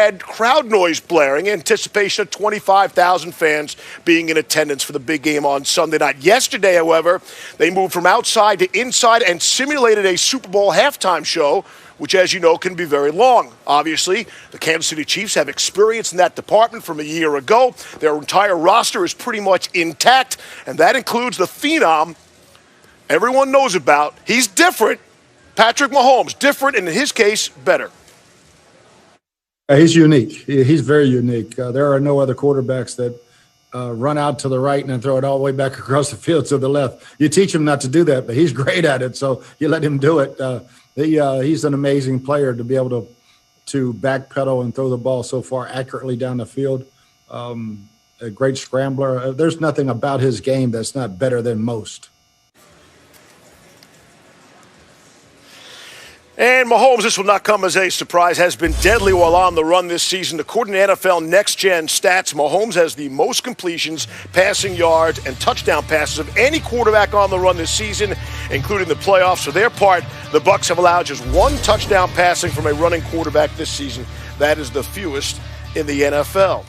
Had crowd noise blaring in anticipation of 25,000 fans being in attendance for the big game on Sunday night. Yesterday, however, they moved from outside to inside and simulated a Super Bowl halftime show, which, as you know, can be very long. Obviously, the Kansas City Chiefs have experience in that department from a year ago. Their entire roster is pretty much intact, and that includes the phenom everyone knows about. He's different. Patrick Mahomes, different, and in his case, better. He's unique. He's very unique. There are no other quarterbacks that run out to the right and then throw it all the way back across the field to the left. You teach him not to do that, but he's great at it, so you let him do it. He's an amazing player to be able to backpedal and throw the ball so far accurately down the field. A great scrambler. There's nothing about his game that's not better than most. And Mahomes, this will not come as a surprise, has been deadly while on the run this season. According to NFL Next Gen stats, Mahomes has the most completions, passing yards, and touchdown passes of any quarterback on the run this season, including the playoffs. For their part, the Bucs have allowed just one touchdown passing from a running quarterback this season. That is the fewest in the NFL.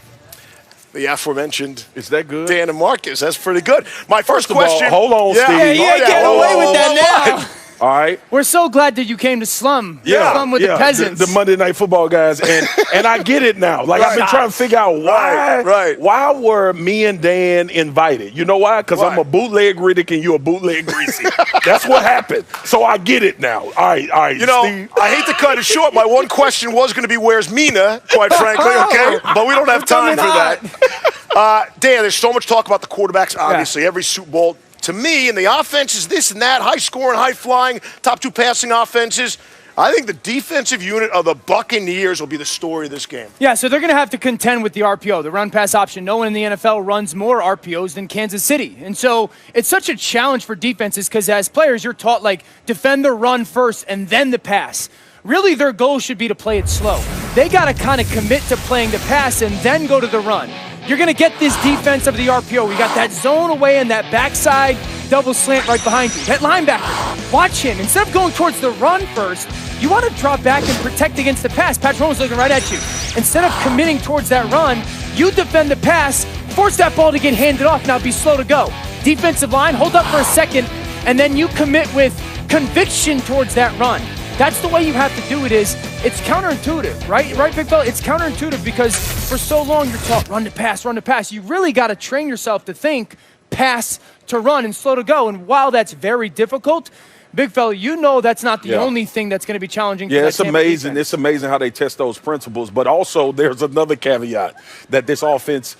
The aforementioned is that good? Dan and Marcus. That's pretty good. My first question. Hold on, Steve. Yeah, you ain't getting away with that now. All right. We're so glad that you came to Slum with the peasants. The Monday Night Football guys. And I get it now. Like, I've been trying to figure out why were me and Dan invited? You know why? Because I'm a bootleg Riddick and you're a bootleg Greasy. That's what happened. So I get it now. All right. You know, Steve. I hate to cut it short. My one question was going to be, where's Mina, quite frankly, okay? But we don't have time for that. Dan, there's so much talk about the quarterbacks, obviously. Every Super Bowl. To me, and the offense is this and that, high-scoring, high-flying, top two passing offenses. I think the defensive unit of the Buccaneers will be the story of this game. Yeah, so they're going to have to contend with the RPO, the run-pass option. No one in the NFL runs more RPOs than Kansas City. And so it's such a challenge for defenses because as players, you're taught, like, defend the run first and then the pass. Really, their goal should be to play it slow. They got to kind of commit to playing the pass and then go to the run. You're going to get this defense of the RPO. We got that zone away and that backside double slant right behind you. That linebacker, watch him. Instead of going towards the run first, you want to drop back and protect against the pass. Patrick Mahomes looking right at you. Instead of committing towards that run, you defend the pass, force that ball to get handed off, now be slow to go. Defensive line, hold up for a second, and then you commit with conviction towards that run. That's the way you have to do it. It's counterintuitive, right? Right, Big Fella? It's counterintuitive because for so long you're taught run to pass, run to pass. You really got to train yourself to think pass to run and slow to go. And while that's very difficult, Big Fella, you know that's not the only thing that's going to be challenging. Yeah, it's amazing. It's amazing how they test those principles. But also there's another caveat that this offense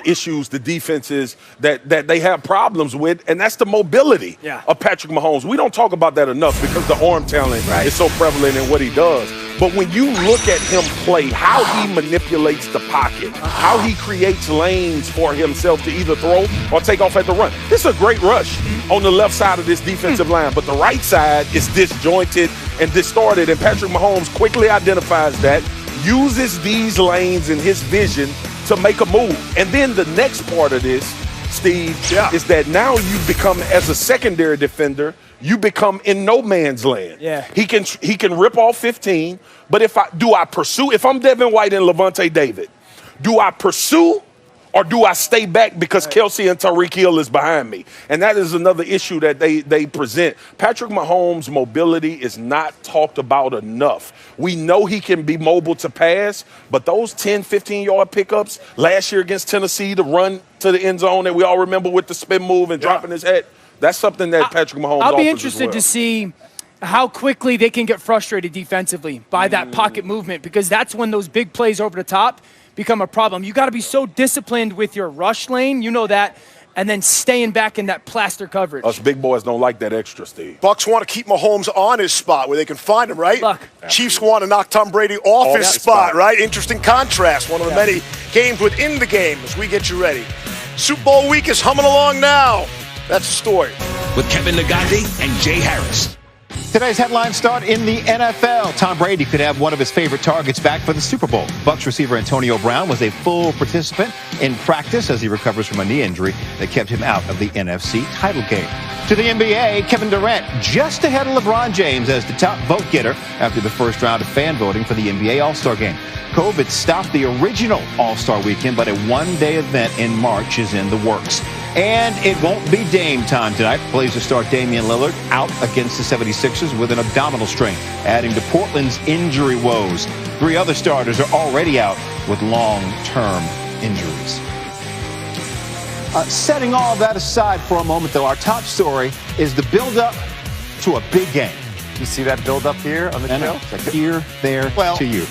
issues the defenses that they have problems with, and that's the mobility of Patrick Mahomes. We don't talk about that enough because the arm talent is so prevalent in what he does. But when you look at him play, how he manipulates the pocket, how he creates lanes for himself to either throw or take off at the run. This is a great rush on the left side of this defensive line, but the right side is disjointed and distorted, and Patrick Mahomes quickly identifies that, uses these lanes in his vision to make a move. And then the next part of this, Steve, is that now you become, as a secondary defender, you become in no man's land. Yeah. He can rip off 15, but if I pursue, if I'm Devin White and Levante David, do I pursue or do I stay back because Kelsey and Tyreek Hill is behind me? And that is another issue that they present. Patrick Mahomes' mobility is not talked about enough. We know he can be mobile to pass, but those 10, 15-yard pickups last year against Tennessee, the run to the end zone that we all remember with the spin move and dropping his head, that's something that Patrick Mahomes I'll offers be interested to see how quickly they can get frustrated defensively by that pocket movement, because that's when those big plays over the top become a problem. You got to be so disciplined with your rush lane, you know that, and then staying back in that plaster coverage. Us big boys don't like that extra, Steve. Bucs want to keep Mahomes on his spot where they can find him, right? Luck. Chiefs want to knock Tom Brady off his spot, right? Interesting contrast. One of the many games within the game as we get you ready. Super Bowl week is humming along now. That's the story. With Kevin Nagandi and Jay Harris. Today's headlines start in the NFL. Tom Brady could have one of his favorite targets back for the Super Bowl. Bucs receiver Antonio Brown was a full participant in practice as he recovers from a knee injury that kept him out of the NFC title game. To the NBA, Kevin Durant just ahead of LeBron James as the top vote getter after the first round of fan voting for the NBA All-Star Game. COVID stopped the original All-Star weekend, but a one-day event in March is in the works. And it won't be Dame time tonight. Blazers star Damian Lillard out against the 76ers with an abdominal strain, adding to Portland's injury woes. 3 other starters are already out with long-term injuries. Setting all that aside for a moment, though, our top story is the build-up to a big game. You see that build-up here on the show? It's like here, there, to you.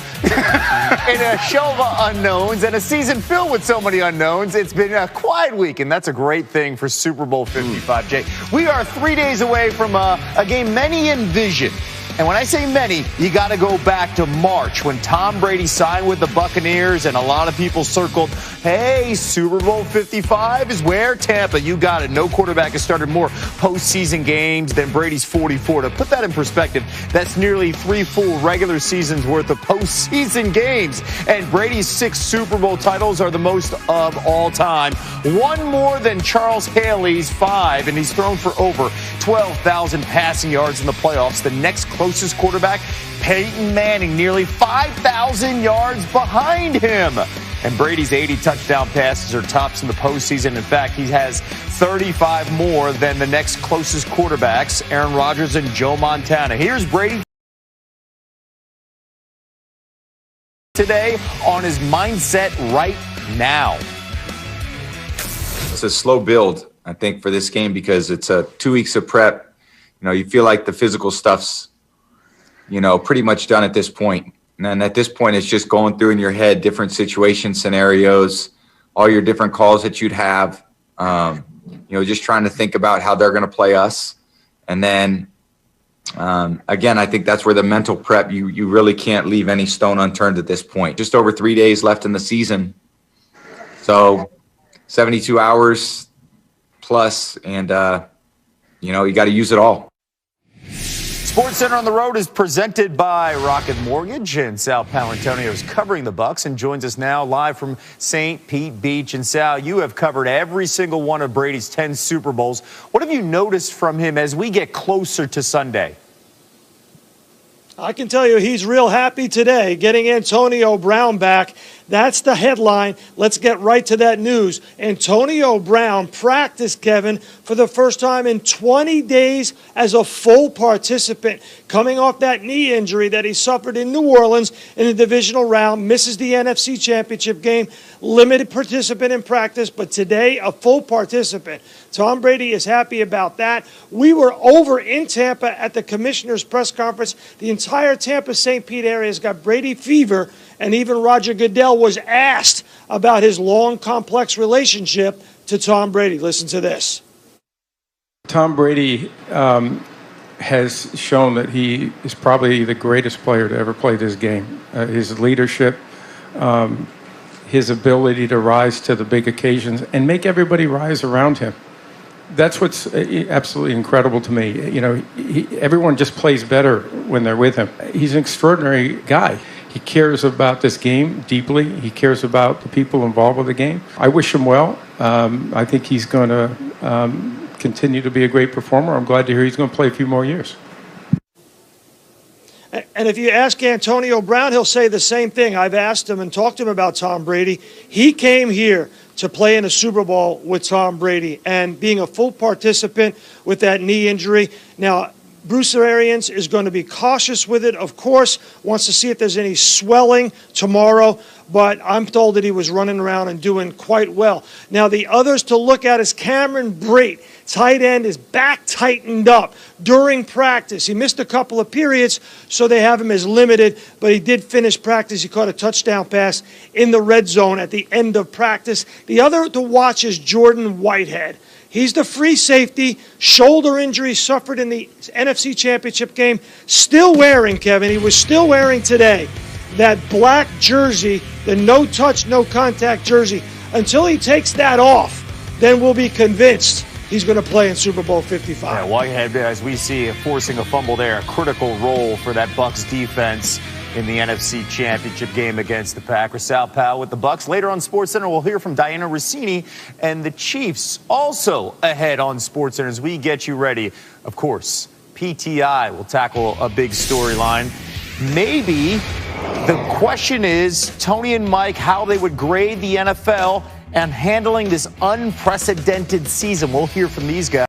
In a show of unknowns and a season filled with so many unknowns, it's been a quiet week, and that's a great thing for Super Bowl 55, Jay. We are 3 days away from a game many envision. And when I say many, you got to go back to March when Tom Brady signed with the Buccaneers, and a lot of people circled, hey, Super Bowl 55 is where? Tampa. You got it. No quarterback has started more postseason games than Brady's 44. To put that in perspective, that's nearly 3 full regular seasons worth of postseason games. And Brady's 6 Super Bowl titles are the most of all time. One more than Charles Haley's 5, and he's thrown for over 12,000 passing yards in the playoffs. The next closest quarterback, Peyton Manning, nearly 5,000 yards behind him. And Brady's 80 touchdown passes are tops in the postseason. In fact, he has 35 more than the next closest quarterbacks, Aaron Rodgers and Joe Montana. Here's Brady today on his mindset right now. It's a slow build, I think, for this game because it's 2 weeks of prep. You know, you feel like the physical stuff's, pretty much done at this point. And then at this point, it's just going through in your head different situation scenarios, all your different calls that you'd have, just trying to think about how they're going to play us. And then, again, I think that's where the mental prep, you really can't leave any stone unturned at this point. Just over 3 days left in the season. So 72 hours plus, and, you got to use it all. Sports Center on the Road is presented by Rocket Mortgage, and Sal Palantonio is covering the Bucs and joins us now live from St. Pete Beach. And Sal, you have covered every single one of Brady's 10 Super Bowls. What have you noticed from him as we get closer to Sunday? I can tell you he's real happy today getting Antonio Brown back. That's the headline. Let's get right to that news. Antonio Brown practiced, Kevin, for the first time in 20 days as a full participant, coming off that knee injury that he suffered in New Orleans in the divisional round, misses the NFC Championship game, limited participant in practice, but today a full participant. Tom Brady is happy about that. We were over in Tampa at the commissioner's press conference. The entire Tampa-St. Pete area has got Brady fever, and even Roger Goodell was asked about his long, complex relationship to Tom Brady. Listen to this. Tom Brady has shown that he is probably the greatest player to ever play this game. His leadership, his ability to rise to the big occasions and make everybody rise around him. That's what's absolutely incredible to me. Everyone just plays better when they're with him. He's an extraordinary guy. He cares about this game deeply. He cares about the people involved with the game. I wish him well. I think he's going to continue to be a great performer. I'm glad to hear he's going to play a few more years. And if you ask Antonio Brown, he'll say the same thing. I've asked him and talked to him about Tom Brady. He came here to play in a Super Bowl with Tom Brady and being a full participant with that knee injury. Now, Bruce Arians is going to be cautious with it, of course, wants to see if there's any swelling tomorrow, but I'm told that he was running around and doing quite well. Now, the others to look at is Cameron Brate. Tight end, is back tightened up during practice. He missed a couple of periods, so they have him as limited, but he did finish practice. He caught a touchdown pass in the red zone at the end of practice. The other to watch is Jordan Whitehead. He's the free safety, shoulder injury suffered in the NFC Championship game. Still wearing, Kevin, he was still wearing today that black jersey, the no-touch, no-contact jersey. Until he takes that off, then we'll be convinced he's going to play in Super Bowl 55. Yeah, Whitehead, as we see, forcing a fumble there, a critical role for that Bucs defense in the NFC Championship game against the Packers. Sal Powell with the Bucs. Later on SportsCenter, we'll hear from Diana Rossini and the Chiefs also ahead on SportsCenter as we get you ready. Of course, PTI will tackle a big storyline. Maybe the question is, Tony and Mike, how they would grade the NFL and handling this unprecedented season. We'll hear from these guys.